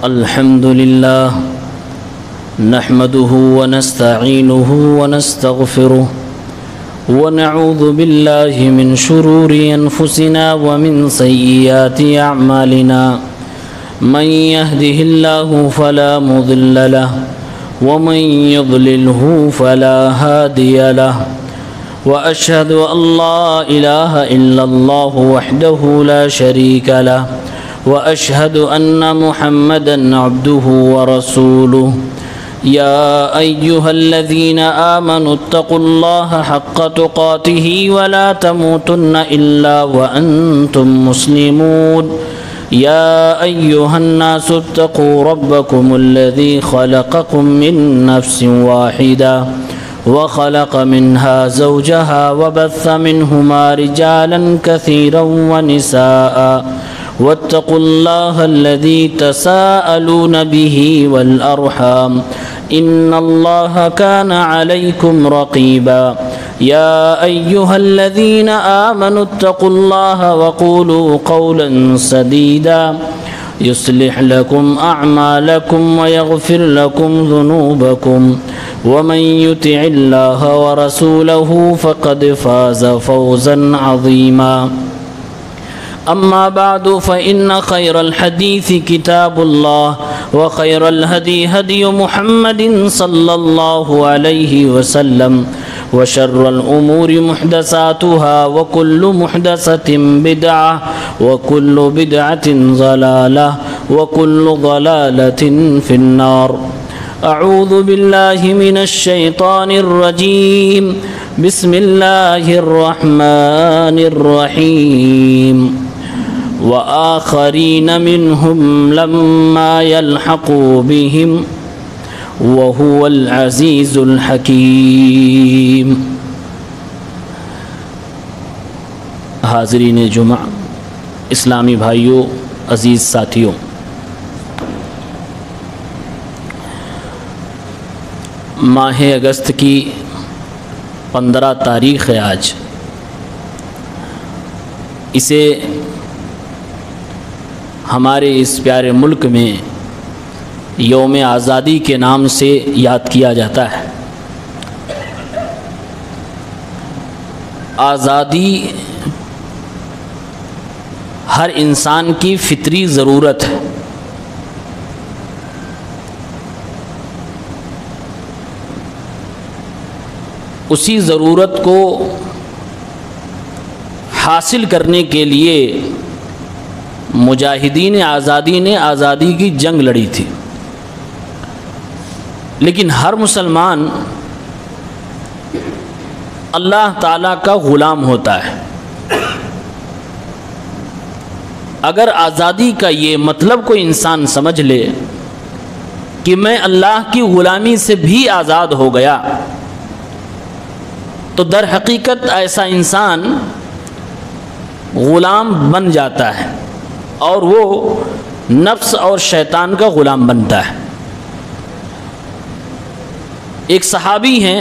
الحمد لله نحمده ونستعينه ونستغفره ونعوذ بالله من شرور أنفسنا ومن سيئات أعمالنا من يهده الله فلا مضل له ومن يضلله فلا هادي له وأشهد أن لا إله إلا الله وحده لا شريك له وأشهد أن محمدًا عبده ورسوله يا أيها الذين آمنوا اتقوا الله حق تقاته ولا تموتن إلا وأنتم مسلمون يا أيها الناس اتقوا ربكم الذي خلقكم من نفس واحدة وخلق منها زوجها وبث منهما رجالا كثيرا ونساء واتقوا الله الذي تساءلون به والأرحام إن الله كان عليكم رقيبا يا أيها الذين آمنوا اتقوا الله وقولوا قولا سديدا يصلح لكم أعمالكم ويغفر لكم ذنوبكم ومن يطع الله ورسوله فقد فاز فوزا عظيما أما بعد فإن خير الحديث كتاب الله وخير الهدي هدي محمد صلى الله عليه وسلم وشر الأمور محدثاتها وكل محدثة بدعة وكل بدعة ضلالة وكل ضلالة في النار أعوذ بالله من الشيطان الرجيم بسم الله الرحمن الرحيم وآخرين منهم لما يلحقوا بهم وهو العزيز الحكيم۔ حاضرین جمعہ، اسلامی بھائیوں، عزیز ساتھیوں، ماہ اگست کی 15 تاریخ ہے آج۔ اسے ہمارے اس پیارے ملک میں یوم آزادی کے نام سے یاد کیا جاتا ہے۔ آزادی ہر انسان کی فطری ضرورت ہے۔ اسی ضرورت کو حاصل کرنے کے لیے مجاہدین آزادی نے آزادی کی جنگ لڑی تھی، لیکن ہر مسلمان اللہ تعالیٰ کا غلام ہوتا ہے۔ اگر آزادی کا یہ مطلب کوئی انسان سمجھ لے کہ میں اللہ کی غلامی سے بھی آزاد ہو گیا، تو در حقیقت ایسا انسان غلام بن جاتا ہے اور وہ نفس اور شیطان کا غلام بنتا ہے۔ ایک صحابی ہیں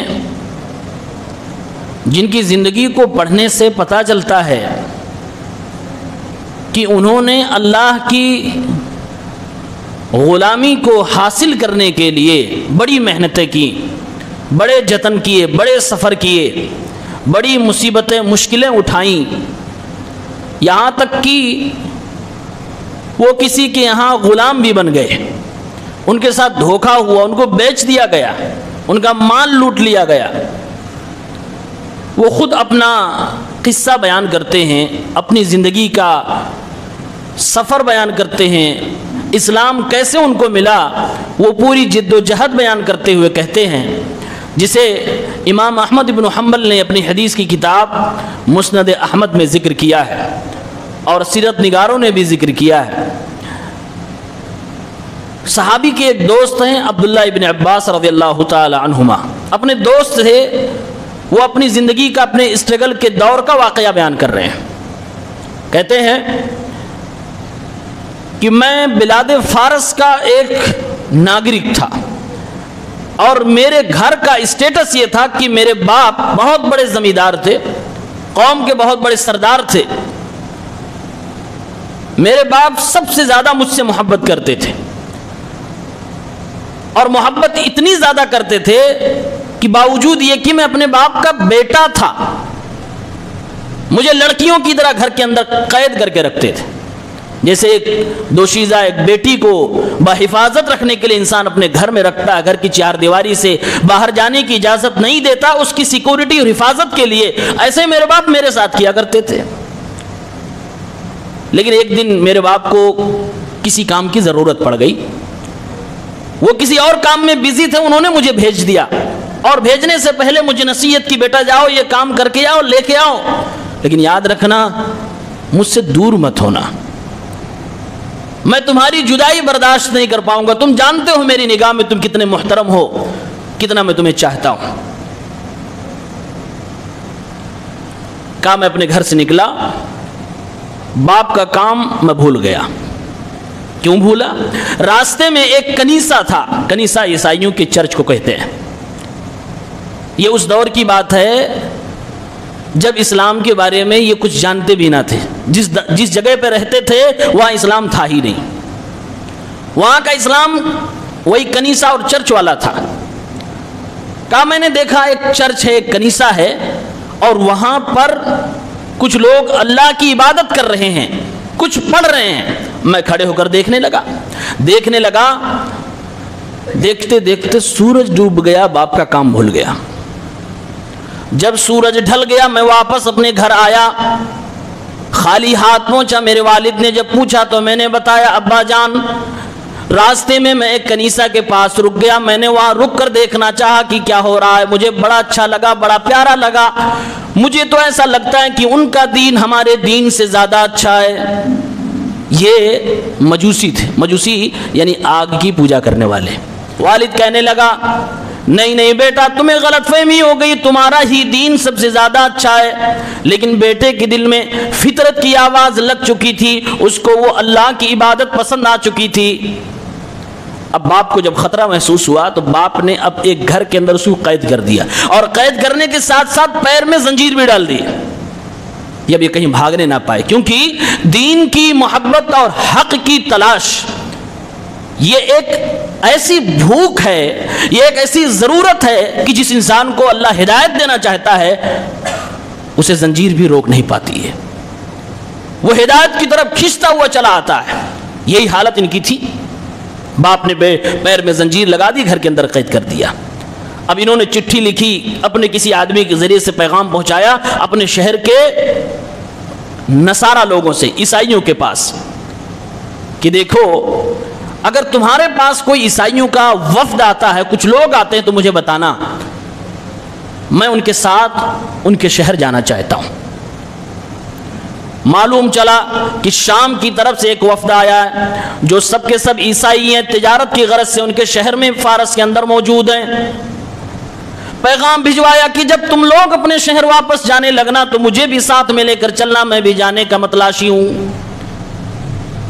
جن کی زندگی کو پڑھنے سے پتہ چلتا ہے کہ انہوں نے اللہ کی غلامی کو حاصل کرنے کے لیے بڑی محنتیں کی، بڑے جتن کیے، بڑے سفر کیے، بڑی مصیبتیں مشکلیں اٹھائیں، یہاں تک کہ وہ کسی کے یہاں غلام بھی بن گئے، ان کے ساتھ دھوکہ ہوا، ان کو بیچ دیا گیا، ان کا مال لوٹ لیا گیا۔ وہ خود اپنا قصہ بیان کرتے ہیں، اپنی زندگی کا سفر بیان کرتے ہیں، اسلام کیسے ان کو ملا وہ پوری جد و جہد بیان کرتے ہوئے کہتے ہیں، جسے امام احمد بن حنبل نے اپنی حدیث کی کتاب مسند احمد میں ذکر کیا ہے اور سیرت نگاروں نے بھی ذکر کیا ہے۔ صحابی کے ایک دوست ہیں عبداللہ ابن عباس رضی اللہ تعالی عنہما، اپنے دوست تھے، وہ اپنی زندگی کا، اپنے اسٹرگل کے دور کا واقعہ بیان کر رہے ہیں۔ کہتے ہیں کہ میں بلاد فارس کا ایک ناگرک تھا اور میرے گھر کا اسٹیٹس یہ تھا کہ میرے باپ بہت بڑے زمیندار تھے، قوم کے بہت بڑے سردار تھے، میرے باپ سب سے زیادہ مجھ سے محبت کرتے تھے، اور محبت اتنی زیادہ کرتے تھے کہ باوجود یہ کہ میں اپنے باپ کا بیٹا تھا، مجھے لڑکیوں کی طرح گھر کے اندر قید کر کے رکھتے تھے. جیسے ایک دوشیزہ ایک بیٹی کو بحفاظت رکھنے کے لیے انسان اپنے گھر میں رکھتا ہے، گھر کی چار دیواری سے باہر جانے کی اجازت نہیں دیتا اس کی سیکورٹی اور حفاظت کے لیے، ایسے میرے باپ میرے ساتھ کیا کرتے تھے. لیکن ایک دن میرے باپ کو کسی کام کی ضرورت پڑ گئی، وہ کسی اور کام میں بزی تھے، انہوں نے مجھے بھیج دیا اور بھیجنے سے پہلے مجھے نصیحت کی بیٹا جاؤ یہ کام کر کے آؤ، لے کے آؤ، لیکن یاد رکھنا مجھ سے دور مت ہونا، میں تمہاری جدائی برداشت نہیں کر پاؤں گا، تم جانتے ہو میری نگاہ میں تم کتنے محترم ہو، کتنا میں تمہیں چاہتا ہوں. کہا میں اپنے گھر سے نکلا، باپ کا کام میں بھول گیا. کیوں بھولا؟ راستے میں ایک کنیسہ تھا، کنیسہ عیسائیوں کے چرچ کو کہتے ہیں. یہ اس دور کی بات ہے جب اسلام کے بارے میں یہ کچھ جانتے بھی نہ تھے، جس جگہ پہ رہتے تھے وہاں اسلام تھا ہی نہیں، وہاں کا اسلام وہی کنیسہ اور چرچ والا تھا. کہا میں نے دیکھا ایک چرچ ہے، ایک کنیسہ ہے، اور وہاں پر کچھ لوگ اللہ کی عبادت کر رہے ہیں، کچھ پڑھ رہے ہیں. میں کھڑے ہو کر دیکھنے لگا، دیکھتے دیکھتے سورج ڈوب گیا، باپ کا کام بھول گیا. جب سورج ڈھل گیا میں واپس اپنے گھر آیا، خالی ہاتھ پہنچا. میرے والد نے جب پوچھا تو میں نے بتایا ابا جان راستے میں ایک کنیسہ کے پاس رک گیا، میں نے وہاں رک کر دیکھنا چاہا کہ کیا ہو رہا ہے، مجھے بڑا اچھا لگا، بڑا پیارا لگا، مجھے تو ایسا لگتا ہے کہ ان کا دین ہمارے دین سے زیادہ اچھا ہے. یہ مجوسی تھے، مجوسی یعنی آگ کی پوجا کرنے والے. والد کہنے لگا نہیں بیٹا تمہیں غلط فہمی ہو گئی، تمہارا ہی دین سب سے زیادہ اچھا ہے. لیکن بیٹے کے دل میں فطرت کی آواز لگ چکی تھی، اس کو وہ اللہ کی عبادت پسند آ چکی تھی. اب باپ کو جب خطرہ محسوس ہوا تو باپ نے اب ایک گھر کے اندر اس کو قید کر دیا، اور قید کرنے کے ساتھ ساتھ پیر میں زنجیر بھی ڈال دی، اب یہ کہیں بھاگنے نہ پائے. کیونکہ دین کی محبت اور حق کی تلاش یہ ایک ایسی بھوک ہے، یہ ایک ایسی ضرورت ہے کہ جس انسان کو اللہ ہدایت دینا چاہتا ہے اسے زنجیر بھی روک نہیں پاتی ہے، وہ ہدایت کی طرف کھینچتا ہوا چلا آتا ہے. یہی حالت ان کی تھی. باپ نے پیر میں زنجیر لگا دی، گھر کے اندر قید کر دیا. اب انہوں نے چٹھی لکھی، اپنے کسی آدمی کے ذریعے سے پیغام پہنچایا اپنے شہر کے نصارہ لوگوں سے، عیسائیوں کے پاس، کہ دیکھو اگر تمہارے پاس کوئی عیسائیوں کا وفد آتا ہے، کچھ لوگ آتے ہیں تو مجھے بتانا، میں ان کے ساتھ ان کے شہر جانا چاہتا ہوں. معلوم چلا کہ شام کی طرف سے ایک وفد آیا ہے جو سب کے سب عیسائی ہیں، تجارت کی غرض سے ان کے شہر میں فارس کے اندر موجود ہیں. پیغام بھجوایا کہ جب تم لوگ اپنے شہر واپس جانے لگنا تو مجھے بھی ساتھ میں لے کر چلنا، میں بھی جانے کا متلاشی ہوں.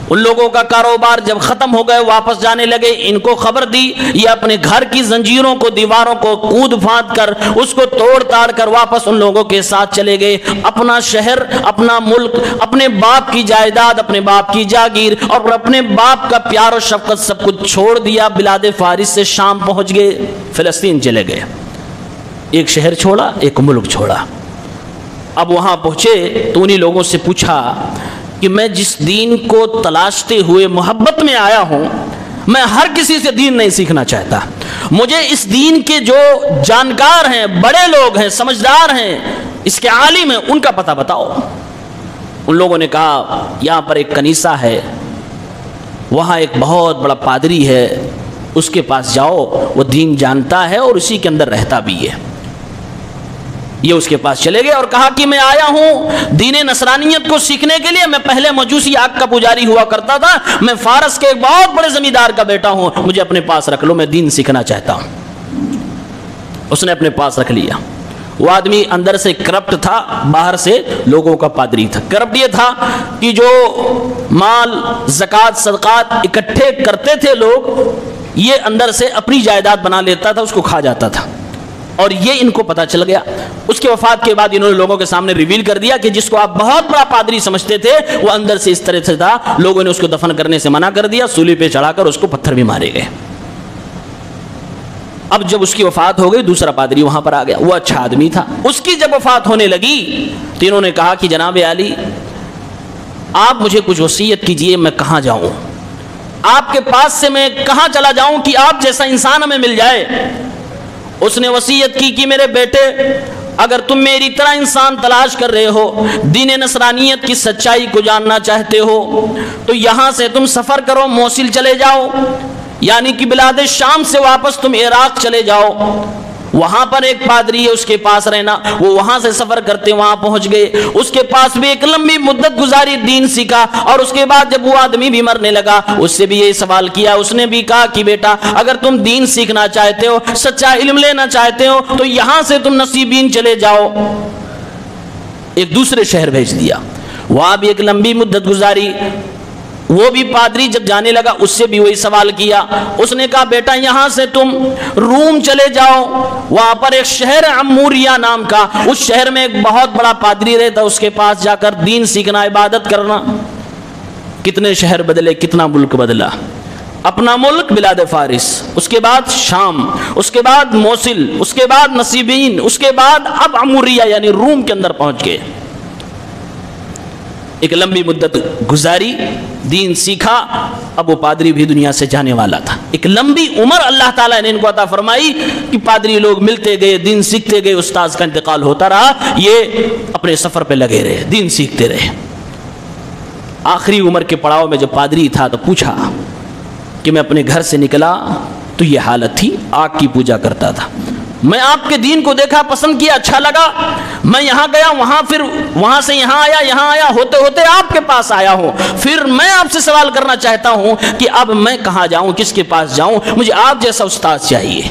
ان لوگوں کا کاروبار جب ختم ہو گئے واپس جانے لگے، ان کو خبر دی، یہ اپنے گھر کی زنجیروں کو، دیواروں کو کود پھاند کر، اس کو توڑ تاڑ کر واپس ان لوگوں کے ساتھ چلے گئے. اپنا شہر، اپنا ملک، اپنے باپ کی جائیداد، اپنے باپ کی جاگیر اور اپنے باپ کا پیار و شفقت سب کچھ چھوڑ دیا. بلاد فارس سے شام پہنچ گئے، فلسطین چلے گئے. ایک شہر چھوڑا، ایک ملک چھوڑا. اب وہاں پہنچے تو انہی لوگوں سے پوچھا کہ میں جس دین کو تلاشتے ہوئے محبت میں آیا ہوں، میں ہر کسی سے دین نہیں سیکھنا چاہتا، مجھے اس دین کے جو جانکار ہیں، بڑے لوگ ہیں، سمجھدار ہیں، اس کے عالم ہیں، ان کا پتہ بتاؤ. ان لوگوں نے کہا یہاں پر ایک کنیسہ ہے، وہاں ایک بہت بڑا پادری ہے، اس کے پاس جاؤ، وہ دین جانتا ہے اور اسی کے اندر رہتا بھی ہے. یہ اس کے پاس چلے گئے اور کہا کہ میں آیا ہوں دین نصرانیت کو سیکھنے کے لیے، میں پہلے مجوسی آگ کا پجاری ہوا کرتا تھا، میں فارس کے ایک بہت بڑے زمیندار کا بیٹا ہوں، مجھے اپنے پاس رکھ لو، میں دین سیکھنا چاہتا ہوں. اس نے اپنے پاس رکھ لیا. وہ آدمی اندر سے کرپٹ تھا، باہر سے لوگوں کا پادری تھا. کرپٹ یہ تھا کہ جو مال، زکوٰۃ، صدقات اکٹھے کرتے تھے لوگ، یہ اندر سے اپنی جائیداد بنا لیتا تھا، اس کو کھا جاتا تھا. اور یہ ان کو پتا چل گیا. اس کے وفات کے بعد انہوں نے لوگوں کے سامنے ریویل کر دیا کہ جس کو آپ بہت بڑا پادری سمجھتے تھے وہ اندر سے اس طرح سے تھا. لوگوں نے اس کو دفن کرنے سے منع کر دیا، سولی پہ چڑھا کر اس کو پتھر بھی مارے گئے. اب جب اس کی وفات ہو گئی دوسرا پادری وہاں پر آ گیا، وہ اچھا آدمی تھا، اس کی جب وفات ہونے لگی تو انہوں نے کہا کہ جناب علی آپ مجھے کچھ وصیت کیجئے، میں کہاں جاؤں، آپ کے پاس سے میں کہاں چلا جاؤں کہ آپ جیسا انسان ہمیں مل جائے۔ اس نے وصیت کی کہ میرے بیٹے اگر تم میری طرح انسان تلاش کر رہے ہو، دین نصرانیت کی سچائی کو جاننا چاہتے ہو، تو یہاں سے تم سفر کرو، موصل چلے جاؤ، یعنی کہ بلاد شام سے واپس تم عراق چلے جاؤ، وہاں پر ایک پادری ہے اس کے پاس رہنا۔ وہ وہاں سے سفر کرتے وہاں پہنچ گئے، اس کے پاس بھی ایک لمبی مدت گزاری، دین سیکھا، اور اس کے بعد جب وہ آدمی بھی مرنے لگا اس سے بھی یہی سوال کیا، اس نے بھی کہا کہ بیٹا اگر تم دین سیکھنا چاہتے ہو، سچا علم لینا چاہتے ہو، تو یہاں سے تم نصیبین چلے جاؤ۔ ایک دوسرے شہر بھیج دیا، وہاں بھی ایک لمبی مدت گزاری، وہ بھی پادری جب جانے لگا اس سے بھی وہی سوال کیا، اس نے کہا بیٹا یہاں سے تم روم چلے جاؤ، وہاں پر ایک شہر عموریہ نام کا، اس شہر میں ایک بہت بڑا پادری رہتا، اس کے پاس جا کر دین سیکھنا، عبادت کرنا۔ کتنے شہر بدلے، کتنا ملک بدلا، اپنا ملک بلاد فارس، اس کے بعد شام، اس کے بعد موصل، اس کے بعد نصیبین، اس کے بعد اب عموریہ یعنی روم کے اندر پہنچ گئے۔ ایک لمبی مدت گزاری، دین سیکھا، اب وہ پادری بھی دنیا سے جانے والا تھا۔ ایک لمبی عمر اللہ تعالیٰ نے ان کو عطا فرمائی کہ پادری لوگ ملتے گئے، دین سیکھتے گئے، استاذ کا انتقال ہوتا رہا، یہ اپنے سفر پہ لگے رہے، دین سیکھتے رہے۔ آخری عمر کے پڑاؤ میں جب پادری تھا تو پوچھا کہ میں اپنے گھر سے نکلا تو یہ حالت تھی، آگ کی پوجا کرتا تھا، میں آپ کے دین کو دیکھا، پسند کیا، اچھا لگا، میں یہاں گیا، وہاں پھر وہاں سے یہاں آیا، ہوتے ہوتے آپ کے پاس آیا ہوں، پھر میں آپ سے سوال کرنا چاہتا ہوں کہ اب میں کہاں جاؤں، کس کے پاس جاؤں، مجھے آپ جیسا استاذ چاہیے۔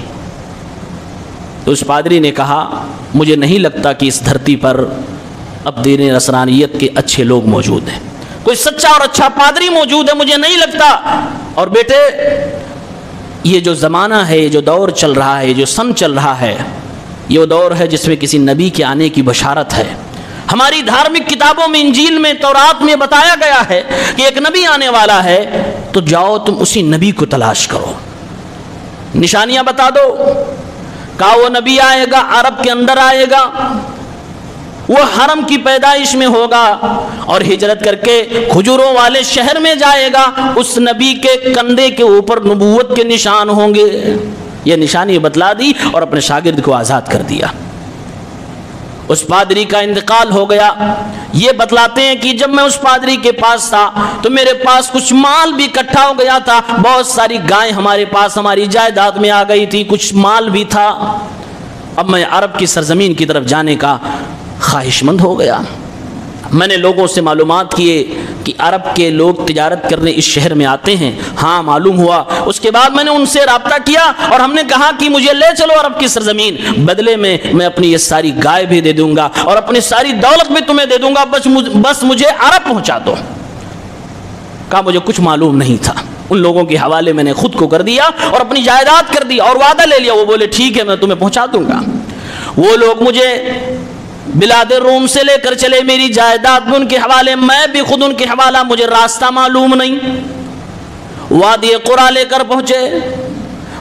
تو اس پادری نے کہا مجھے نہیں لگتا کہ اس دھرتی پر اب دین نصرانیت کے اچھے لوگ موجود ہیں، کوئی سچا اور اچھا پادری موجود ہے، مجھے نہیں لگتا۔ اور بیٹے یہ جو زمانہ ہے، یہ جو دور چل رہا ہے، یہ جو سن چل رہا ہے، یہ وہ دور ہے جس میں کسی نبی کے آنے کی بشارت ہے۔ ہماری دھارمک کتابوں میں، انجیل میں، تورات میں بتایا گیا ہے کہ ایک نبی آنے والا ہے، تو جاؤ تم اسی نبی کو تلاش کرو، نشانیاں بتا دو، کہا وہ نبی آئے گا، عرب کے اندر آئے گا، وہ حرم کی پیدائش میں ہوگا اور ہجرت کر کے کھجوروں والے شہر میں جائے گا، اس نبی کے کندھے کے اوپر نبوت کے نشان ہوں گے۔ یہ نشانی بتلا دی اور اپنے شاگرد کو آزاد کر دیا۔ اس پادری کا انتقال ہو گیا۔ یہ بتلاتے ہیں کہ جب میں اس پادری کے پاس تھا تو میرے پاس کچھ مال بھی اکٹھا ہو گیا تھا، بہت ساری گائیں ہمارے پاس، ہماری جائیداد میں آ گئی تھی، کچھ مال بھی تھا۔ اب میں عرب کی سرزمین کی طرف جانے کا خواہش مند ہو گیا۔ میں نے لوگوں سے معلومات کیے کہ عرب کے لوگ تجارت کرنے اس شہر میں آتے ہیں، ہاں معلوم ہوا۔ اس کے بعد میں نے ان سے رابطہ کیا اور ہم نے کہا کہ مجھے لے چلو عرب کی سرزمین، بدلے میں میں اپنی یہ ساری گائے بھی دے دوں گا اور اپنی ساری دولت بھی تمہیں دے دوں گا، بس مجھے عرب پہنچا دو۔ کہا مجھے کچھ معلوم نہیں تھا، ان لوگوں کے حوالے میں نے خود کو کر دیا اور اپنی جائیداد کر دی اور وعدہ لے لیا۔ وہ بولے ٹھیک ہے میں تمہیں پہنچا دوں گا۔ وہ لوگ مجھے بلاد روم سے لے کر چلے، میری جائیداد بھی ان کے حوالے، میں بھی خود ان کے حوالہ، مجھے راستہ معلوم نہیں۔ وادی قرا لے کر پہنچے،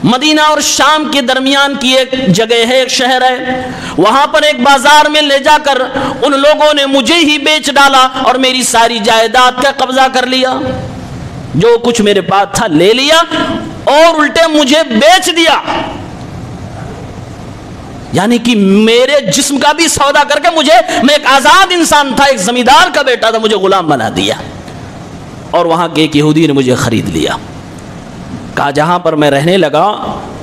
مدینہ اور شام کے درمیان کی ایک جگہ ہے، ایک شہر ہے، وہاں پر ایک بازار میں لے جا کر ان لوگوں نے مجھے ہی بیچ ڈالا اور میری ساری جائیداد کا قبضہ کر لیا، جو کچھ میرے پاس تھا لے لیا اور الٹے مجھے بیچ دیا، یعنی کہ میرے جسم کا بھی سودا کر کے میں ایک آزاد انسان تھا، ایک زمیندار کا بیٹا تھا، مجھے غلام بنا دیا۔ اور وہاں کے ایک یہودی نے مجھے خرید لیا۔ کہا جہاں پر میں رہنے لگا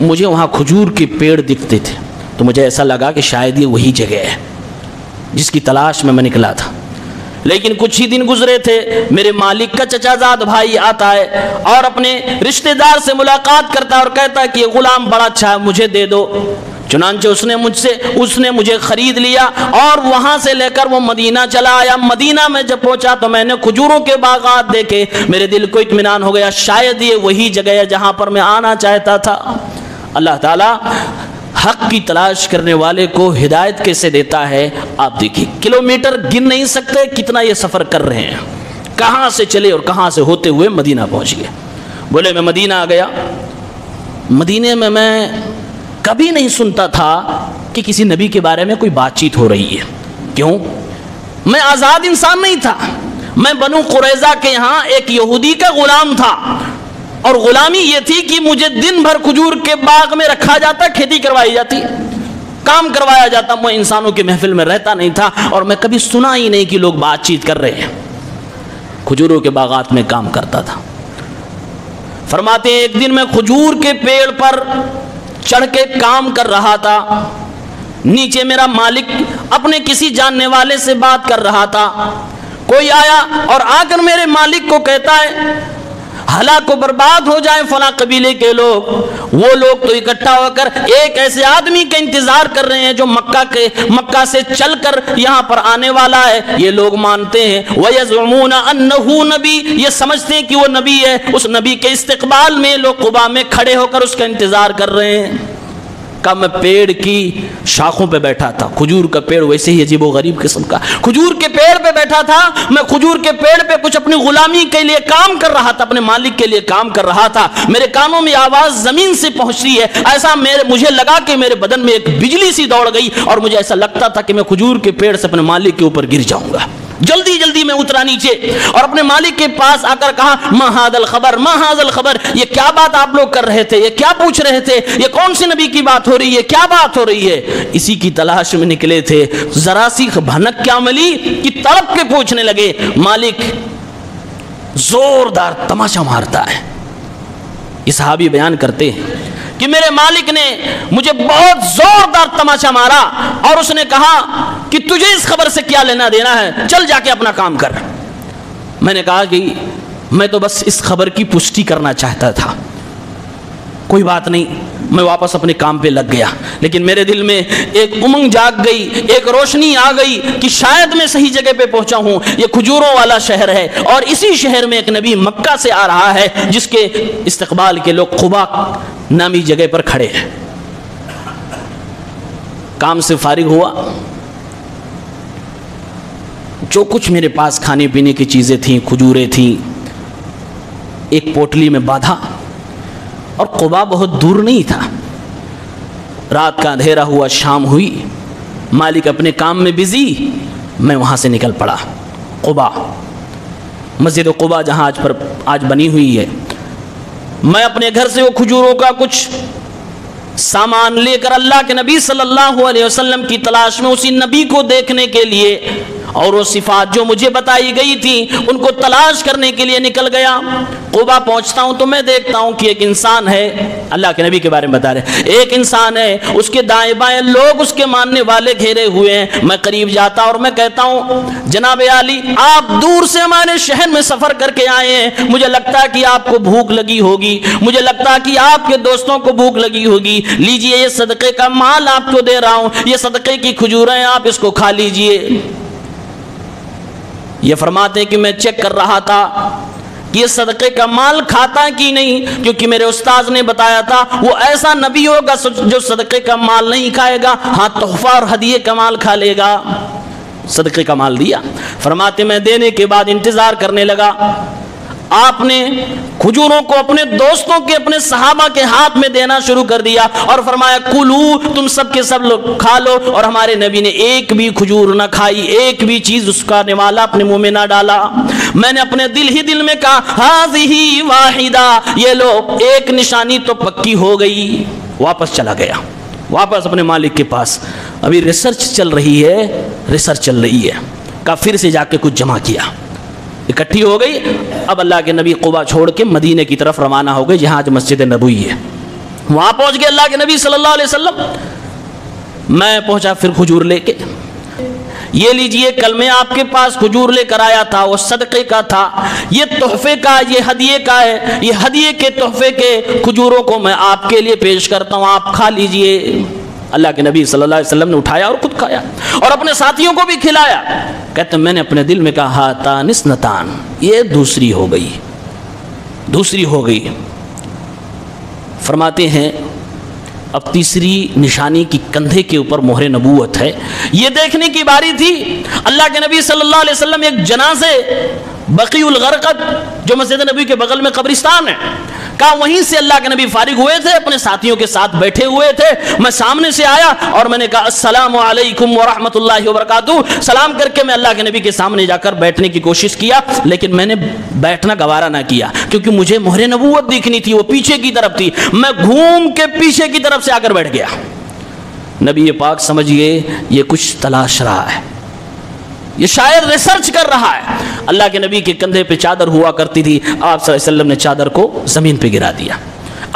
مجھے وہاں کھجور کے پیڑ دکھتے تھے، تو مجھے ایسا لگا کہ شاید یہ وہی جگہ ہے جس کی تلاش میں نکلا تھا۔ لیکن کچھ ہی دن گزرے تھے، میرے مالک کا چچا زاد بھائی آتا ہے اور اپنے رشتہ دار سے ملاقات کرتا ہے اور کہتا ہے کہ یہ غلام بڑا اچھا ہے، مجھے دے دو۔ چنانچہ اس نے مجھے خرید لیا اور وہاں سے لے کر وہ مدینہ چلا آیا۔ مدینہ میں جب پہنچا تو میں نے کھجوروں کے باغات دیکھے، میرے دل کو اطمینان ہو گیا، شاید یہ وہی جگہ ہے جہاں پر میں آنا چاہتا تھا۔ اللہ تعالیٰ حق کی تلاش کرنے والے کو ہدایت کیسے دیتا ہے آپ دیکھیے، کلومیٹر گن نہیں سکتے کتنا یہ سفر کر رہے ہیں، کہاں سے چلے اور کہاں سے ہوتے ہوئے مدینہ پہنچ گئے۔ بولے میں مدینہ آ گیا، مدینے میں کبھی نہیں سنتا تھا کہ کسی نبی کے بارے میں کوئی بات چیت ہو رہی ہے. کیوں؟ میں آزاد انسان نہیں تھا. میں بنو قریظہ کے یہاں ایک یہودی کا غلام تھا, اور غلامی یہ تھی کہ مجھے دن بھر کھجور کے باغ میں رکھا جاتا, کھیتی کروائی جاتی, کام کروایا جاتا. میں انسانوں کی محفل میں رہتا نہیں تھا, اور میں کبھی سنا ہی نہیں کہ لوگ بات چیت کر رہے ہیں. کھجوروں کے باغات میں کام کرتا تھا. فرماتے ہیں ایک دن میں کھجور کے پیڑ پر چڑھ کے کام کر رہا تھا. نیچے میرا مالک اپنے کسی جاننے والے سے بات کر رہا تھا. کوئی آیا اور آ کر میرے مالک کو کہتا ہے ہلاک و برباد ہو جائیں فلاں قبیلے کے لوگ. وہ لوگ تو اکٹھا ہو کر ایک ایسے آدمی کا انتظار کر رہے ہیں جو مکہ سے چل کر یہاں پر آنے والا ہے. یہ لوگ مانتے ہیں وَيَزْعُمُونَ أَنَّهُ نبی, یہ سمجھتے ہیں کہ وہ نبی ہے. اس نبی کے استقبال میں لوگ قباء میں کھڑے ہو کر اس کا انتظار کر رہے ہیں. کہ میں پیڑ کی شاخوں پہ بیٹھا تھا. کھجور کا پیڑ ویسے ہی عجیب و غریب قسم کا. کھجور کے پیڑ پہ بیٹھا تھا. میں کھجور کے پیڑ پہ کچھ اپنی غلامی کے لیے کام کر رہا تھا, اپنے مالک کے لیے کام کر رہا تھا. میرے کانوں میں آواز زمین سے پہنچ رہی ہے. ایسا مجھے لگا کہ میرے بدن میں ایک بجلی سی دوڑ گئی, اور مجھے ایسا لگتا تھا کہ میں کھجور کے پیڑ سے اپنے مالک کے اوپر گر جاؤں گا. جلدی جلدی میں اترا نیچے اور اپنے مالک کے پاس آ کر کہا ما ھذا الخبر, ما ھذا الخبر, یہ کیا بات آپ لوگ کر رہے تھے, یہ کیا پوچھ رہے تھے, یہ کون سی نبی کی بات ہو رہی ہے, کیا بات ہو رہی ہے. اسی کی تلاش میں نکلے تھے. ذرا سی بھنک کیا ملی کہ تڑپ کے پوچھنے لگے. مالک زوردار تماشا مارتا ہے. یہ صحابی بیان کرتے ہیں کہ میرے مالک نے مجھے بہت زوردار تماشا مارا, اور اس نے کہا کہ تجھے اس خبر سے کیا لینا دینا ہے, چل جا کے اپنا کام کر. میں نے کہا کہ میں تو بس اس خبر کی پشٹی کرنا چاہتا تھا, کوئی بات نہیں. میں واپس اپنے کام پہ لگ گیا, لیکن میرے دل میں ایک امنگ جاگ گئی, ایک روشنی آ گئی کہ شاید میں صحیح جگہ پہ پہنچا ہوں. یہ کھجوروں والا شہر ہے, اور اسی شہر میں ایک نبی مکہ سے آ رہا ہے جس کے استقبال کے لوگ قباء نامی جگہ پر کھڑے ہیں. کام سے فارغ ہوا, جو کچھ میرے پاس کھانے پینے کی چیزیں تھیں, کھجوریں تھیں, ایک پوٹلی میں باندھا. اور قباء بہت دور نہیں تھا. رات کا اندھیرا ہوا, شام ہوئی, مالک اپنے کام میں بزی, میں وہاں سے نکل پڑا. قباء, مسجد قباء جہاں آج بنی ہوئی ہے, میں اپنے گھر سے وہ کھجوروں کا کچھ سامان لے کر اللہ کے نبی صلی اللہ علیہ وسلم کی تلاش میں, اسی نبی کو دیکھنے کے لیے اور وہ صفات جو مجھے بتائی گئی تھی ان کو تلاش کرنے کے لیے نکل گیا. قباء پہنچتا ہوں تو میں دیکھتا ہوں کہ ایک انسان ہے, اللہ کے نبی کے بارے میں بتا رہے, ایک انسان ہے, اس کے دائیں بائیں لوگ اس کے ماننے والے گھیرے ہوئے ہیں. میں قریب جاتا اور میں کہتا ہوں جناب علی, آپ دور سے ہمارے شہر میں سفر کر کے آئے ہیں, مجھے لگتا ہے کہ آپ کو بھوک لگی ہوگی, مجھے لگتا ہے کہ آپ کے دوستوں کو بھوک لگی ہوگی, لیجئے یہ صدقے کا مال آپ کو دے رہا ہوں, یہ صدقے کی کھجوریں, آپ اس کو کھا لیجئے. یہ فرماتے ہیں کہ میں چیک کر رہا تھا کہ یہ صدقے کا مال کھاتا کہ نہیں, کیونکہ میرے استاذ نے بتایا تھا وہ ایسا نبی ہوگا جو صدقے کا مال نہیں کھائے گا, ہاں تحفہ اور ہدیے کا مال کھا لے گا. صدقے کا مال دیا. فرماتے میں دینے کے بعد انتظار کرنے لگا. آپ نے کھجوروں کو اپنے دوستوں کے, اپنے صحابہ کے ہاتھ میں دینا شروع کر دیا اور فرمایا کلو, تم سب کے سب لوگ کھا لو. اور ہمارے نبی نے ایک بھی کھجور نہ کھائی, ایک بھی چیز اس کا نوالا اپنے منہ میں نہ ڈالا. میں نے اپنے دل میں کہا ہذہ واحدہ, یہ لو ایک نشانی تو پکی ہو گئی. واپس چلا گیا, واپس اپنے مالک کے پاس. ابھی ریسرچ چل رہی ہے. کا پھر سے جا کے کچھ جمع کیا, اکٹھی ہو گئی. اب اللہ کے نبی قباء چھوڑ کے مدینے کی طرف روانہ ہو گئے جہاں آج مسجد نبوی ہے. وہاں پہنچ گئے اللہ کے نبی صلی اللہ علیہ وسلم. میں پہنچا پھر کھجور لے کے, یہ لیجئے کل میں آپ کے پاس کھجور لے کر آیا تھا, وہ صدقے کا تھا, یہ تحفے کا, یہ ہدیے کا ہے, یہ ہدیے کے تحفے کے کھجوروں کو میں آپ کے لیے پیش کرتا ہوں, آپ کھا لیجئے. اللہ کے نبی صلی اللہ علیہ وسلم نے اٹھایا اور خود کھایا اور اپنے ساتھیوں کو بھی کھلایا. کہتے ہیں میں نے اپنے دل میں کہا ہاتان اثنتان, یہ دوسری ہو گئی. فرماتے ہیں اب تیسری نشانی کی کندھے کے اوپر مہر نبوت ہے. یہ دیکھنے کی باری تھی. اللہ کے نبی صلی اللہ علیہ وسلم ایک جنازے بقیع الغرقد جو مسجد نبی کے بغل میں قبرستان ہے, کہا وہیں سے اللہ کے نبی فارغ ہوئے تھے, اپنے ساتھیوں کے ساتھ بیٹھے ہوئے تھے, میں سامنے سے آیا اور میں نے کہا السلام علیکم ورحمۃ اللہ وبرکاتہ. سلام کر کے میں اللہ کے نبی کے سامنے جا کر بیٹھنے کی کوشش کیا, لیکن میں نے بیٹھنا گوارا نہ کیا کیونکہ مجھے مہر نبوت دیکھنی تھی, وہ پیچھے کی طرف تھی. میں گھوم کے پیچھے کی طرف سے آ کر بیٹھ گیا. نبی پاک سمجھئے یہ کچھ تلاش رہا ہے, یہ شاید ریسرچ کر رہا ہے. اللہ کے نبی کے کندھے پہ چادر ہوا کرتی تھی, آپ صلی اللہ علیہ وسلم نے چادر کو زمین پہ گرا دیا.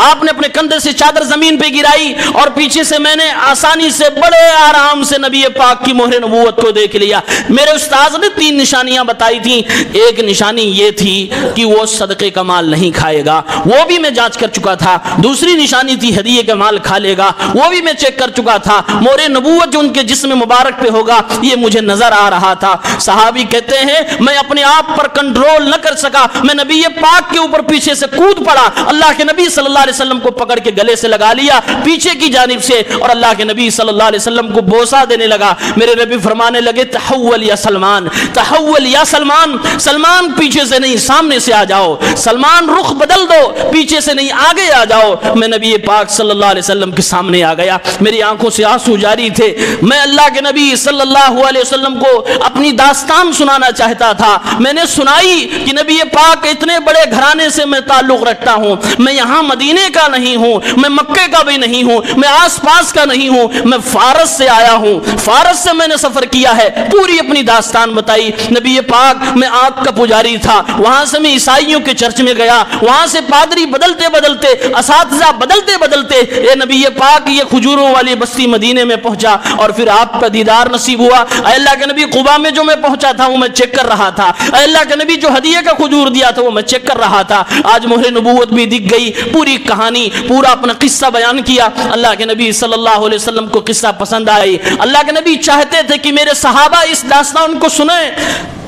آپ نے اپنے کندھے سے چادر زمین پہ گرائی اور پیچھے سے میں نے آسانی سے بڑے آرام سے نبی پاک کی مہر نبوت کو دیکھ لیا. میرے استاذ نے 3 نشانیاں بتائی تھیں. ایک نشانی یہ تھی کہ وہ صدقے کا مال نہیں کھائے گا, وہ بھی میں جانچ کر چکا تھا. دوسری نشانی تھی ہدیے کا مال کھا لے گا, وہ بھی میں چیک کر چکا تھا. مہر نبوت جو ان کے جسم مبارک پہ ہوگا یہ مجھے نظر آ رہا تھا. صحابی کہتے ہیں میں اپنے آپ پر کنٹرول نہ کر سکا, میں نبی پاک کے اوپر پیچھے سے کود پڑا. اللہ کے نبی صلی اللہ علیہ وسلم کو پکڑ کے گلے سے لگا لیا پیچھے کی جانب سے, اور اللہ کے نبی صلی اللہ علیہ وسلم کو بوسہ دینے لگا. میرے نبی فرمانے لگے تحول یا سلمان, تحول یا سلمان, سلمان پیچھے سے نہیں سامنے سے آ جاؤ, سلمان رخ بدل دو, پیچھے سے نہیں آگے آ جاؤ. میں نبی پاک صلی اللہ علیہ وسلم کے سامنے آ گیا, میری آنکھوں سے آنسو جاری تھے. میں اللہ کے نبی صلی اللہ علیہ وسلم کو اپنی داستان سنانا چاہتا تھا. میں نے سنائی کہ نبی پاک اتنے بڑے گھرانے سے میں تعلق رکھتا ہوں, میں یہاں مدینے کا نہیں ہوں, میں مکے کا بھی نہیں ہوں, میں آس پاس کا نہیں ہوں, میں فارس سے آیا ہوں, فارس سے میں نے سفر کیا ہے. پوری اپنی داستان بتائی. نبی پاک میں آگ کا پجاری تھا, وہاں سے میں عیسائیوں کے چرچ میں گیا, وہاں سے پادری بدلتے بدلتے, اساتذہ بدلتے بدلتے اے نبی پاک یہ کھجوروں والی بستی مدینے میں پہنچا, اور پھر آپ کا دیدار نصیب ہوا. اے اللہ کے نبی قبا میں جو میں پہنچا تھا وہ میں چیک کر رہا تھا. اے اللہ کے نبی جو ہدیے کا کھجور دیا تھا وہ میں چیک کر رہا تھا. آج مہر نبوت بھی دکھ گئی. پوری کہانی, پورا اپنا قصہ بیان کیا. اللہ کے نبی صلی اللہ علیہ وسلم کو قصہ پسند آئی. اللہ کے نبی چاہتے تھے کہ میرے صحابہ اس داستان کو سنیں,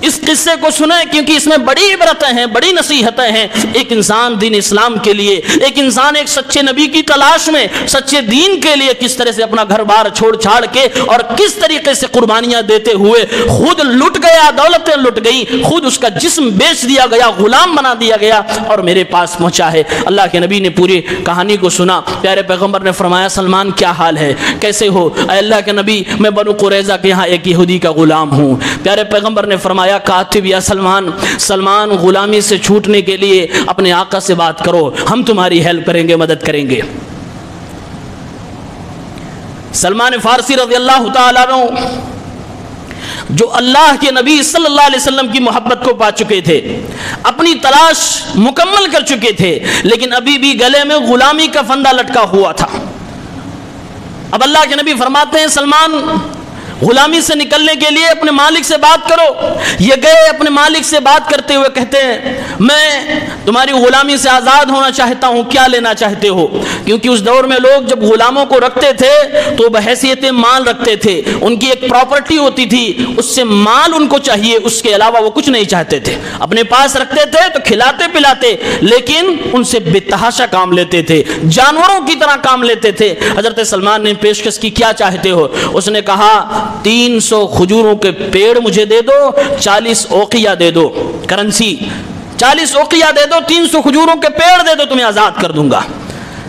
اس قصے کو سنیں, کیونکہ اس میں بڑی عبرتیں ہیں, بڑی نصیحتیں ہیں. ایک انسان دین اسلام کے لیے, ایک انسان ایک سچے نبی کی تلاش میں سچے دین کے لیے کس طرح سے اپنا گھر بار چھوڑ چھاڑ کے اور کس طریقے سے قربانیاں دیتے ہوئے خود لٹ گیا, دولتیں لٹ گئی, خود اس کا جسم بیچ دیا گیا, غلام بنا دیا گیا اور میرے پاس پہنچا ہے. اللہ کے نبی نے پوری کہانی کو سنا. پیارے پیغمبر نے فرمایا سلمان کیا حال ہے, کیسے ہو؟ اے اللہ کے نبی میں بنو قریظہ کے یہاں ایک یہودی کا غلام ہوں. پیارے پیغمبر نے فرمایا کاتب یا سلمان, سلمان غلامی سے چھوٹنے کے لیے اپنے آقا سے بات کرو, ہم تمہاری ہیلپ کریں گے, مدد کریں گے. سلمان فارسی رضی اللہ تعالیٰ عنہ جو اللہ کے نبی صلی اللہ علیہ وسلم کی محبت کو پا چکے تھے, اپنی تلاش مکمل کر چکے تھے, لیکن ابھی بھی گلے میں غلامی کا فندہ لٹکا ہوا تھا. اب اللہ کے نبی فرماتے ہیں سلمان غلامی سے نکلنے کے لیے اپنے مالک سے بات کرو. یہ گئے اپنے مالک سے بات کرتے ہوئے کہتے ہیں میں تمہاری غلامی سے آزاد ہونا چاہتا ہوں, کیا لینا چاہتے ہو؟ کیونکہ اس دور میں لوگ جب غلاموں کو رکھتے تھے تو بحیثیت مال رکھتے تھے, ان کی ایک پراپرٹی ہوتی تھی, اس سے مال ان کو چاہیے, اس کے علاوہ وہ کچھ نہیں چاہتے تھے. اپنے پاس رکھتے تھے تو کھلاتے پلاتے, لیکن ان سے بے تحاشا کام لیتے تھے, جانوروں کی طرح کام لیتے تھے. حضرت سلمان نے پیشکش کی کیا چاہتے ہو؟ اس نے کہا 300 کھجوروں کے پیڑ مجھے دے دو, 40 اوقیہ دے دو, کرنسی 40 اوقیہ دے دو, 300 کھجوروں کے پیڑ دے دو, تمہیں آزاد کر دوں گا.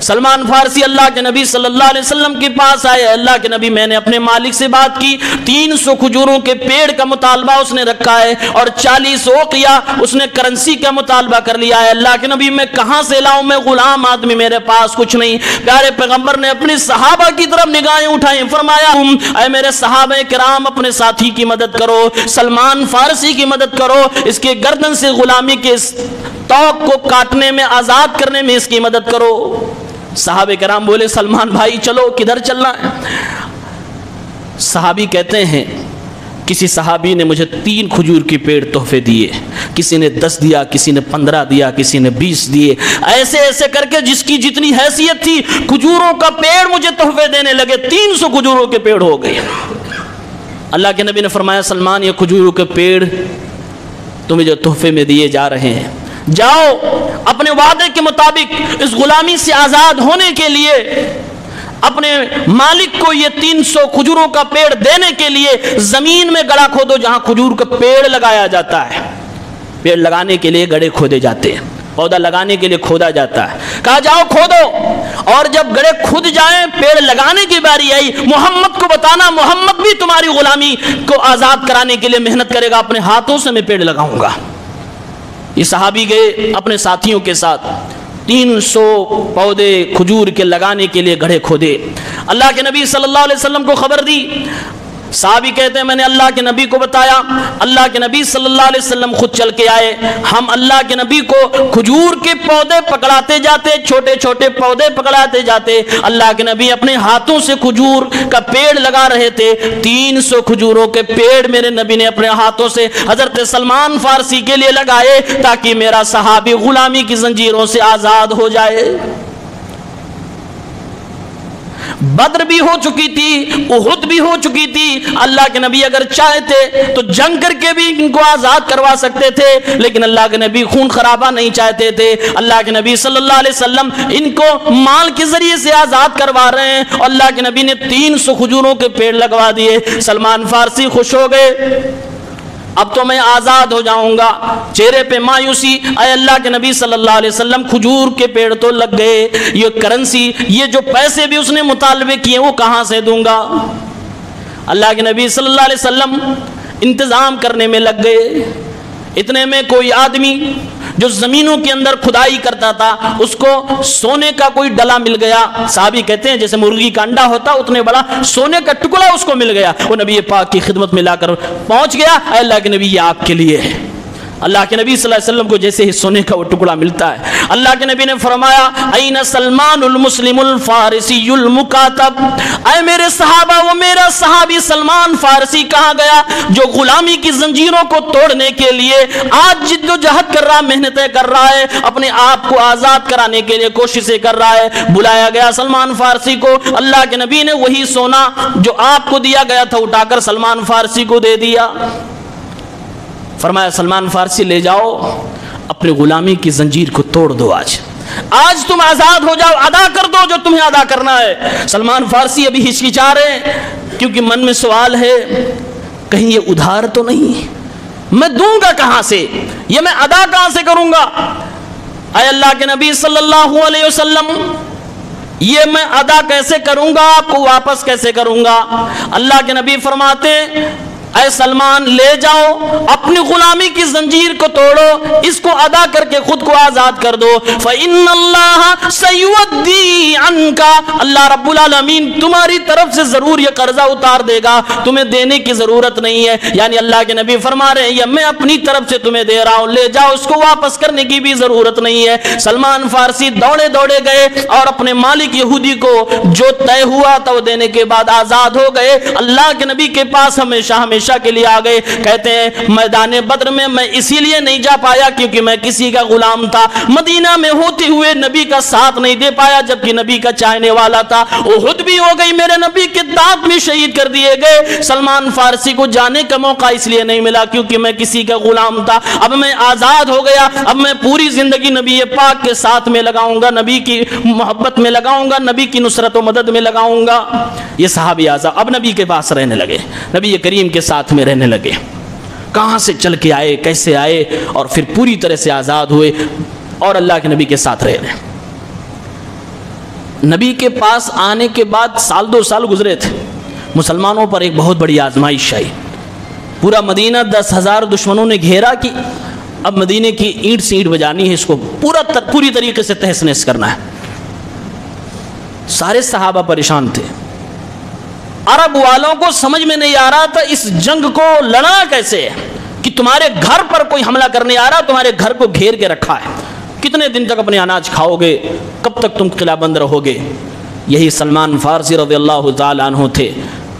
سلمان فارسی اللہ کے نبی صلی اللہ علیہ وسلم کے پاس آئے. اللہ کے نبی میں نے اپنے مالک سے بات کی, 300 کھجوروں کے پیڑ کا مطالبہ اس نے رکھا ہے اور 40 اوقیہ اس نے کرنسی کا مطالبہ کر لیا ہے. اللہ کے نبی میں کہاں سے لاؤں, میں غلام آدمی, میرے پاس کچھ نہیں. پیارے پیغمبر نے اپنے صحابہ کی طرف نگاہیں اٹھائیں, فرمایا اے میرے صحابہ کرام اپنے ساتھی کی مدد کرو, سلمان فارسی کی مدد کرو, اس کے گردن سے غلامی کے توق کو کاٹنے میں, آزاد کرنے میں اس کی مدد کرو. صحابہ کرام بولے سلمان بھائی چلو, کدھر چلنا ہے؟ صحابی کہتے ہیں کسی صحابی نے مجھے 3 کھجور کے پیڑ تحفے دیے, کسی نے 10 دیا, کسی نے 15 دیا, کسی نے 20 دیے, ایسے ایسے کر کے جس کی جتنی حیثیت تھی کھجوروں کا پیڑ مجھے تحفے دینے لگے. 300 کھجوروں کے پیڑ ہو گئے. اللہ کے نبی نے فرمایا سلمان یہ کھجوروں کے پیڑ تمہیں جو تحفے میں دیے جا رہے ہیں, جاؤ اپنے وعدے کے مطابق اس غلامی سے آزاد ہونے کے لیے اپنے مالک کو یہ 300 کھجوروں کا پیڑ دینے کے لیے زمین میں گڑھا کھودو جہاں کھجور کا پیڑ لگایا جاتا ہے. پیڑ لگانے کے لیے گڑھے کھودے جاتے ہیں. پودا لگانے کے لیے کھودا جاتا ہے، کہا جاؤ کھودو، اور جب گڑھے کھد جائیں پیڑ لگانے کی باری آئی، محمد کو بتانا محمد بھی تمہاری غلامی کو آزاد کرانے کے لیے محنت کرے گا، اپنے ہاتھوں سے میں پیڑ لگاؤں گا۔ یہ صحابی گئے اپنے ساتھیوں کے ساتھ، 300 پودے کھجور کے لگانے کے لیے گڑھے کھودے، اللہ کے نبی صلی اللہ علیہ وسلم کو خبر دی۔ صحابی کہتے ہیں میں نے اللہ کے نبی کو بتایا، اللہ کے نبی صلی اللہ علیہ وسلم خود چل کے آئے، ہم اللہ کے نبی کو کھجور کے پودے پکڑاتے جاتے، چھوٹے چھوٹے پودے پکڑاتے جاتے، اللہ کے نبی اپنے ہاتھوں سے کھجور کا پیڑ لگا رہے تھے۔ 300 کھجوروں کے پیڑ میرے نبی نے اپنے ہاتھوں سے حضرت سلمان فارسی کے لیے لگائے تاکہ میرا صحابی غلامی کی زنجیروں سے آزاد ہو جائے۔ بدر بھی ہو چکی تھی، احد بھی ہو چکی تھی، اللہ کے نبی اگر چاہتے تو جنگ کر کے بھی ان کو آزاد کروا سکتے تھے، لیکن اللہ کے نبی خون خرابہ نہیں چاہتے تھے۔ اللہ کے نبی صلی اللہ علیہ وسلم ان کو مال کے ذریعے سے آزاد کروا رہے ہیں، اور اللہ کے نبی نے 300 کھجوروں کے پیڑ لگوا دیے۔ سلمان فارسی خوش ہو گئے، اب تو میں آزاد ہو جاؤں گا، چہرے پہ مایوسی، اے اللہ کے نبی صلی اللہ علیہ وسلم کھجور کے پیڑ تو لگ گئے، یہ کرنسی، یہ جو پیسے بھی اس نے مطالبے کیے وہ کہاں سے دوں گا؟ اللہ کے نبی صلی اللہ علیہ وسلم انتظام کرنے میں لگ گئے۔ اتنے میں کوئی آدمی جو زمینوں کے اندر کھدائی کرتا تھا، اس کو سونے کا کوئی ڈلا مل گیا، صحابی کہتے ہیں جیسے مرغی کا انڈا ہوتا اتنے بڑا سونے کا ٹکڑا اس کو مل گیا، وہ نبی پاک کی خدمت میں لا کر پہنچ گیا، اے اللہ کے نبی یہ آپ کے لیے ہے۔ اللہ کے نبی صلی اللہ علیہ وسلم کو جیسے ہی سونے کا وہ ٹکڑا ملتا ہے، اللہ کے نبی نے فرمایا این سلمان المسلم الفارسی المکاتب، اے میرے صحابہ وہ میرا صحابی سلمان فارسی کہاں گیا جو غلامی کی زنجیروں کو توڑنے کے لیے آج جد و جہد کر رہا، محنتیں کر رہا ہے، اپنے آپ کو آزاد کرانے کے لیے کوششیں کر رہا ہے۔ بلایا گیا سلمان فارسی کو، اللہ کے نبی نے وہی سونا جو آپ کو دیا گیا تھا اٹھا کر سلمان فارسی کو دے دیا۔ فرمایا سلمان فارسی لے جاؤ، اپنی غلامی کی زنجیر کو توڑ دو، آج تم آزاد ہو جاؤ، ادا کر دو جو تمہیں ادا کرنا ہے۔ سلمان فارسی ابھی ہچکچا رہے ہیں کیونکہ من میں سوال ہے کہیں یہ ادھار تو نہیں، میں دوں گا کہاں سے، یہ میں ادا کہاں سے کروں گا؟ اے اللہ کے نبی صلی اللہ علیہ وسلم یہ میں ادا کیسے کروں گا، آپ کو واپس کیسے کروں گا؟ اللہ کے نبی فرماتے اے سلمان لے جاؤ، اپنی غلامی کی زنجیر کو توڑو، اس کو ادا کر کے خود کو آزاد کر دو۔ فَإِنَّ اللَّهَ سَيُوَدِّي عَنْكَ، اللہ رب العالمین تمہاری طرف سے ضرور یہ قرضہ اتار دے گا، تمہیں دینے کی ضرورت نہیں ہے۔ یعنی اللہ کے نبی فرما رہے ہیں یہ میں اپنی طرف سے تمہیں دے رہا ہوں، لے جاؤ، اس کو واپس کرنے کی بھی ضرورت نہیں ہے۔ سلمان فارسی دوڑے دوڑے گئے اور اپنے مالک یہودی کو جو طے ہوا تھا وہ دینے کے بعد آزاد ہو گئے۔ اللہ کے نبی کے پاس ہمیشہ کے لیے آ گئے، کہتے ہیں میدان بدر میں میں اسی لیے نہیں جا پایا کیونکہ میں کسی کا غلام تھا، مدینہ میں ہوتے ہوئے نبی کا ساتھ نہیں دے پایا جبکہ نبی کا چاہنے والا تھا، احد بھی ہو گئی، میرے نبی کے دانت بھی شہید کر دیے گئے، سلمان فارسی کو جانے کا موقع اس لیے نہیں ملا کیونکہ میں کسی کا غلام تھا، اب میں آزاد ہو گیا، اب میں پوری زندگی نبی پاک کے ساتھ میں لگاؤں گا، نبی کی محبت میں لگاؤں گا، نبی کی نصرت و مدد میں لگاؤں گا۔ یہ صحابی آزاد اب نبی کے پاس رہنے لگے، نبی کریم کے ساتھ میں رہنے لگے۔ کہاں سے چل کے آئے، کیسے آئے، اور پھر پوری طرح سے آزاد ہوئے اور اللہ کے نبی کے ساتھ رہے۔ نبی کے پاس آنے کے بعد سال 2 سال گزرے تھے، مسلمانوں پر ایک بہت بڑی آزمائش آئی، پورا مدینہ 10,000 دشمنوں نے گھیرا کہ اب مدینے کی اینٹ سے اینٹ بجانی ہے، اس کو پوری طریقے سے تہس نہس کرنا ہے۔ سارے صحابہ پریشان تھے، عرب والوں کو سمجھ میں نہیں آ رہا تھا اس جنگ کو لڑنا کیسے ہے کہ تمہارے گھر پر کوئی حملہ کرنے آ رہا، تمہارے گھر کو گھیر کے رکھا ہے، کتنے دن تک اپنے اناج کھاؤ گے، کب تک تم قلعہ بند رہو گے؟ یہی سلمان فارسی رضی اللہ تعالیٰ عنہ تھے،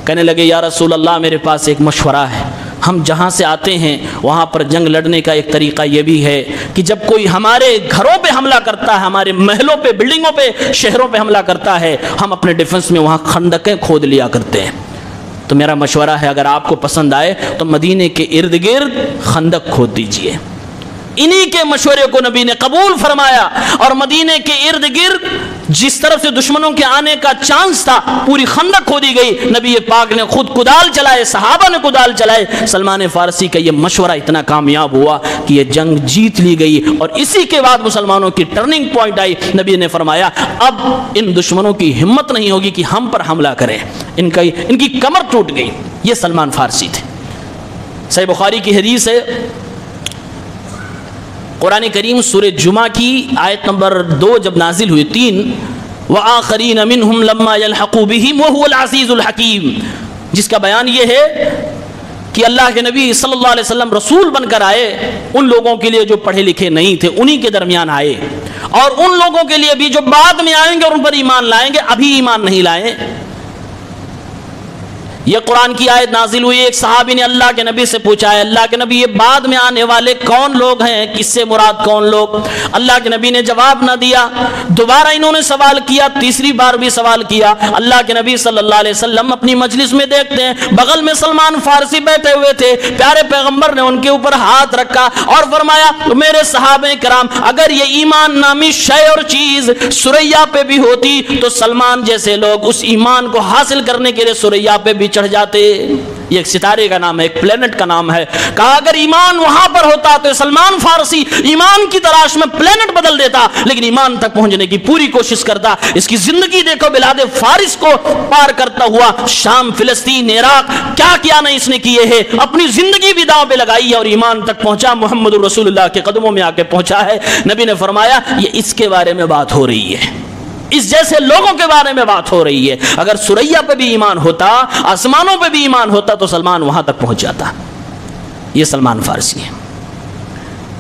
کہنے لگے یا رسول اللہ میرے پاس ایک مشورہ ہے، ہم جہاں سے آتے ہیں وہاں پر جنگ لڑنے کا ایک طریقہ یہ بھی ہے کہ جب کوئی ہمارے گھروں پہ حملہ کرتا ہے، ہمارے محلوں پہ، بلڈنگوں پہ، شہروں پہ حملہ کرتا ہے، ہم اپنے ڈیفنس میں وہاں خندقیں کھود لیا کرتے ہیں، تو میرا مشورہ ہے اگر آپ کو پسند آئے تو مدینے کے ارد گرد خندق کھود دیجئے، انہی کے مشورے کو نبی نے قبول فرمایا اور مدینے کے ارد گرد جس طرف سے دشمنوں کے آنے کا چانس تھا پوری خندق کھودی گئی، نبی پاک نے خود کدال چلائے، صحابہ نے کدال چلائے۔ سلمان فارسی کا یہ مشورہ اتنا کامیاب ہوا کہ یہ جنگ جیت لی گئی، اور اسی کے بعد مسلمانوں کی ٹرننگ پوائنٹ آئی۔ نبی نے فرمایا اب ان دشمنوں کی ہمت نہیں ہوگی کہ ہم پر حملہ کریں، ان کی کمر ٹوٹ گئی۔ یہ سلمان فارسی تھے۔ صحیح بخاری کی حدیث ہے، قرآن کریم سورہ جمعہ کی آیت نمبر 2 جب نازل ہوئی 3 وَآخَرِينَ مِنْهُمْ لَمَّا يَلْحَقُوا بِهِمْ وَهُوَ الْعَزِيزُ الْحَكِيمُ، جس کا بیان یہ ہے کہ اللہ کے نبی صلی اللہ علیہ وسلم رسول بن کر آئے ان لوگوں کے لیے جو پڑھے لکھے نہیں تھے، انہی کے درمیان آئے، اور ان لوگوں کے لیے بھی جو بعد میں آئیں گے اور ان پر ایمان لائیں گے، ابھی ایمان نہیں لائیں۔ یہ قرآن کی آیت نازل ہوئی، ایک صحابی نے اللہ کے نبی سے پوچھا ہے اللہ کے نبی یہ بعد میں آنے والے کون لوگ ہیں، کس سے مراد کون لوگ؟ اللہ کے نبی نے جواب نہ دیا، دوبارہ انہوں نے سوال کیا، تیسری بار بھی سوال کیا۔ اللہ کے نبی صلی اللہ علیہ وسلم اپنی مجلس میں دیکھتے ہیں بغل میں سلمان فارسی بیٹھے ہوئے تھے، پیارے پیغمبر نے ان کے اوپر ہاتھ رکھا اور فرمایا میرے صحابہ کرام اگر یہ ایمان نامی شے اور چیز سریا پہ بھی ہوتی تو سلمان جیسے لوگ اس ایمان کو حاصل کرنے کے لیے سریا پہ بھی چڑھ جاتے۔ یہ ایک ستارے کا نام ہے، ایک پلینٹ کا نام ہے۔ کہا اگر ایمان وہاں پر ہوتا تو سلمان فارسی ایمان کی تلاش میں پلینٹ بدل دیتا، لیکن ایمان تک پہنچنے کی پوری کوشش کرتا۔ اس کی زندگی دیکھو، بلاد فارس کو پار کرتا ہوا شام، فلسطین، عراق، کیا کیا نہیں اس نے کیے ہیں، اپنی زندگی بھی داؤ پہ لگائی ہے اور ایمان تک پہنچا، محمد رسول اللہ کے قدموں میں آ کے پہنچا ہے۔ نبی نے فرمایا یہ اس کے بارے میں بات ہو رہی ہے، اس جیسے لوگوں کے بارے میں بات ہو رہی ہے۔ اگر سریا پہ بھی ایمان ہوتا، آسمانوں پہ بھی ایمان ہوتا تو سلمان وہاں تک پہنچ جاتا۔ یہ سلمان فارسی ہے۔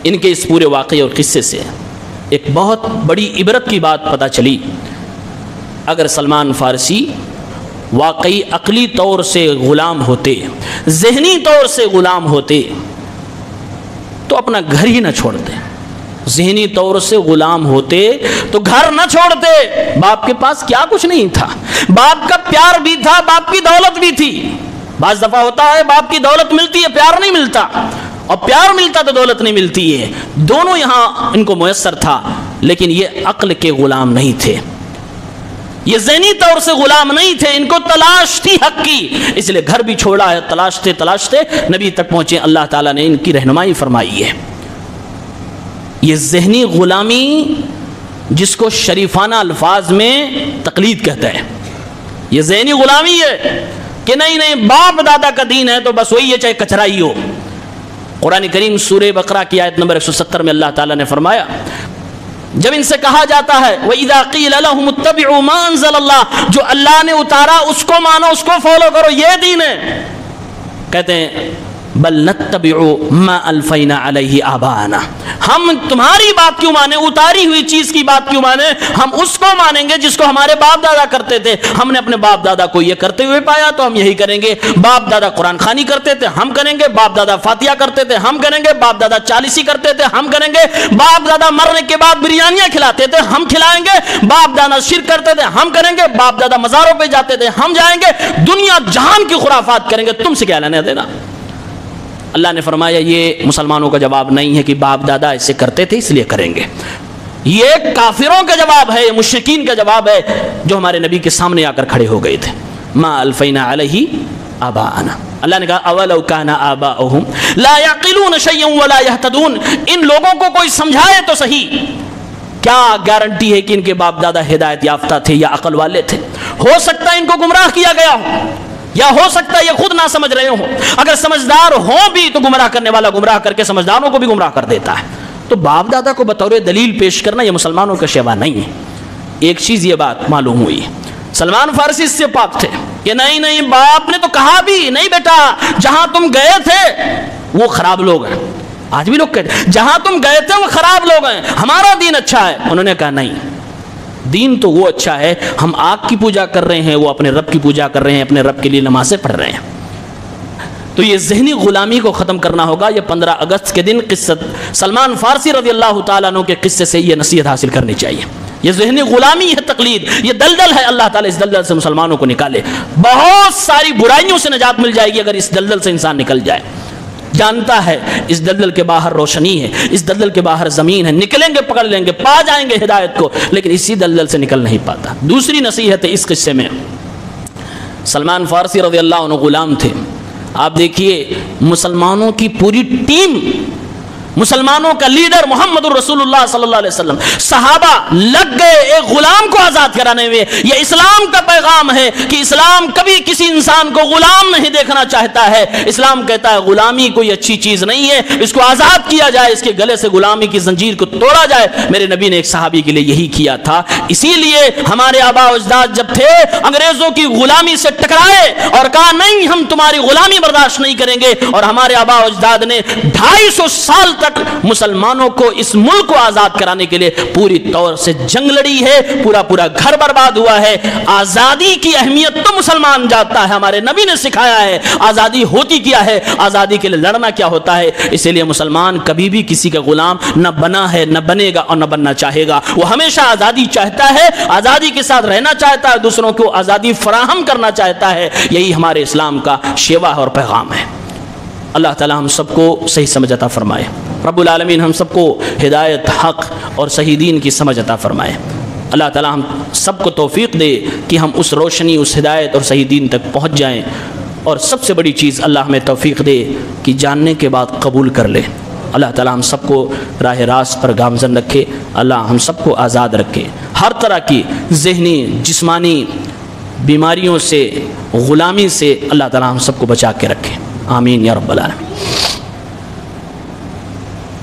ان کے اس پورے واقعے اور قصے سے ایک بہت بڑی عبرت کی بات پتہ چلی۔ اگر سلمان فارسی واقعی عقلی طور سے غلام ہوتے، ذہنی طور سے غلام ہوتے تو اپنا گھر ہی نہ چھوڑتے، ذہنی طور سے غلام ہوتے تو گھر نہ چھوڑتے۔ باپ کے پاس کیا کچھ نہیں تھا، باپ کا پیار بھی تھا، باپ کی دولت بھی تھی۔ بعض دفعہ ہوتا ہے باپ کی دولت ملتی ہے، پیار نہیں ملتا، اور پیار ملتا تو دولت نہیں ملتی ہے۔ دونوں یہاں ان کو میسر تھا، لیکن یہ عقل کے غلام نہیں تھے، یہ ذہنی طور سے غلام نہیں تھے، ان کو تلاش تھی حق کی، اس لیے گھر بھی چھوڑا ہے، تلاشتے تلاشتے نبی تک پہنچے۔ اللہ تعالیٰ نے ان کی رہنمائی فرمائی ہے۔ یہ ذہنی غلامی جس کو شریفانہ الفاظ میں تقلید کہتا ہے، یہ ذہنی غلامی ہے کہ نہیں باپ دادا کا دین ہے تو بس وہی ہے چاہے کچرا ہی ہو۔ قرآن کریم سورہ بقرہ کی آیت نمبر 170 میں اللہ تعالیٰ نے فرمایا جب ان سے کہا جاتا ہے وَإِذَا قِيلَ لَهُمُ اتَّبِعُوا مَا أَنزَلَ اللَّهُ، جو اللہ نے اتارا اس کو مانو، اس کو فالو کرو، یہ دین ہے۔ کہتے ہیں بل نتبع ما الفینا علیہ آباءنا، ہم تمہاری بات کیوں مانیں، اتاری ہوئی چیز کی بات کیوں مانیں، ہم اس کو مانیں گے جس کو ہمارے باپ دادا کرتے تھے۔ ہم نے اپنے باپ دادا کو یہ کرتے ہوئے پایا تو ہم یہی کریں گے۔ باپ دادا قرآن خوانی کرتے تھے، ہم کریں گے۔ باپ دادا فاتحہ کرتے تھے، ہم کریں گے۔ باپ دادا چالیسی کرتے تھے، ہم کریں گے۔ باپ دادا مرنے کے بعد بریانیاں کھلاتے تھے، ہم کھلائیں گے۔ باپ دادا شرک کرتے تھے، ہم کریں گے۔ باپ دادا مزاروں پہ جاتے تھے، ہم جائیں گے۔ دنیا جہان کی خرافات کریں گے، تم سے کیا لینا دینا۔ اللہ نے فرمایا یہ مسلمانوں کا جواب نہیں ہے کہ باپ دادا ایسے کرتے تھے اس لیے کریں گے، یہ کافروں کا جواب ہے، مشرکین کا جواب ہے جو ہمارے نبی کے سامنے آ کر کھڑے ہو گئے تھے۔ ما الفینا علیہ آباءنا، اللہ نے کہا اولو کان آباؤہم لا یعقلون شیئا ولا یہتدون، ان لوگوں کو کوئی سمجھائے تو صحیح، کیا گارنٹی ہے کہ ان کے باپ دادا ہدایت یافتہ تھے یا عقل والے تھے؟ ہو سکتا ہے ان کو گمراہ کیا گیا ہو، یا ہو سکتا ہے یہ خود نہ سمجھ رہے ہوں۔ اگر سمجھدار ہوں بھی تو گمراہ کرنے والا گمراہ کر کے سمجھداروں کو بھی گمراہ کر دیتا ہے۔ تو باپ دادا کو بطور دلیل پیش کرنا یہ مسلمانوں کا شیوا نہیں ہے۔ ایک چیز یہ بات معلوم ہوئی، سلمان فارسی اس سے پاک تھے کہ نہیں باپ نے تو کہا بھی نہیں بیٹا جہاں تم گئے تھے وہ خراب لوگ ہیں۔ آج بھی لوگ کہتے ہیں جہاں تم گئے تھے وہ خراب لوگ ہیں، ہمارا دین اچھا ہے۔ انہوں نے کہا نہیں، دین تو وہ اچھا ہے، ہم آگ کی پوجا کر رہے ہیں، وہ اپنے رب کی پوجا کر رہے ہیں، اپنے رب کے لیے نمازیں پڑھ رہے ہیں۔ تو یہ ذہنی غلامی کو ختم کرنا ہوگا۔ یہ 15 اگست کے دن قصت سلمان فارسی رضی اللہ تعالیٰ عنہ کے قصے سے یہ نصیحت حاصل کرنی چاہیے۔ یہ ذہنی غلامی ہے، تقلید، یہ دلدل ہے، اللہ تعالیٰ اس دلدل سے مسلمانوں کو نکالے۔ بہت ساری برائیوں سے نجات مل جائے گی اگر اس دلدل سے انسان نکل جائے۔ جانتا ہے اس دلدل کے باہر روشنی ہے، اس دلدل کے باہر زمین ہے، نکلیں گے پکڑ لیں گے، پا جائیں گے ہدایت کو، لیکن اسی دلدل سے نکل نہیں پاتا۔ دوسری نصیحت ہے اس قصے میں، سلمان فارسی رضی اللہ عنہ غلام تھے۔ آپ دیکھیے مسلمانوں کی پوری ٹیم، مسلمانوں کا لیڈر محمد الرسول اللہ صلی اللہ علیہ وسلم، صحابہ لگ گئے ایک غلام کو آزاد کرانے میں۔ یہ اسلام کا پیغام ہے کہ اسلام کبھی کسی انسان کو غلام نہیں دیکھنا چاہتا ہے۔ اسلام کہتا ہے غلامی کوئی اچھی چیز نہیں ہے، اس کو آزاد کیا جائے، اس کے گلے سے غلامی کی زنجیر کو توڑا جائے۔ میرے نبی نے ایک صحابی کے لیے یہی کیا تھا۔ اسی لیے ہمارے آبا و اجداد جب تھے انگریزوں کی غلامی سے ٹکرائے اور کہا نہیں ہم تمہاری غلامی برداشت نہیں کریں گے، اور ہمارے آبا و اجداد نے 250 سال تک مسلمانوں کو اس ملک کو آزاد کرانے کے لیے پوری طور سے جنگ لڑی ہے، پورا گھر برباد ہوا ہے۔ آزادی کی اہمیت تو مسلمان جانتا ہے، ہمارے نبی نے سکھایا ہے آزادی ہوتی کیا ہے، آزادی کے لیے لڑنا کیا ہوتا ہے۔ اسی لیے مسلمان کبھی بھی کسی کا غلام نہ بنا ہے، نہ بنے گا اور نہ بننا چاہے گا۔ وہ ہمیشہ آزادی چاہتا ہے، آزادی کے ساتھ رہنا چاہتا ہے، دوسروں کو آزادی فراہم کرنا چاہتا ہے۔ یہی ہمارے اسلام کا شیوا اور پیغام ہے۔ اللہ تعالی ہم سب کو صحیح سمجھ عطا فرمائے، رب العالمین ہم سب کو ہدایت، حق اور صحیح دین کی سمجھ عطا فرمائے۔ اللہ تعالی ہم سب کو توفیق دے کہ ہم اس روشنی، اس ہدایت اور صحیح دین تک پہنچ جائیں، اور سب سے بڑی چیز اللہ ہمیں توفیق دے کہ جاننے کے بعد قبول کر لیں۔ اللہ تعالی ہم سب کو راہ راست پر گامزن رکھے، اللہ ہم سب کو آزاد رکھے، ہر طرح کی ذہنی، جسمانی بیماریوں سے، غلامی سے اللہ تعالی ہم سب کو بچا کے رکھے۔ آمین یا رب العالمین۔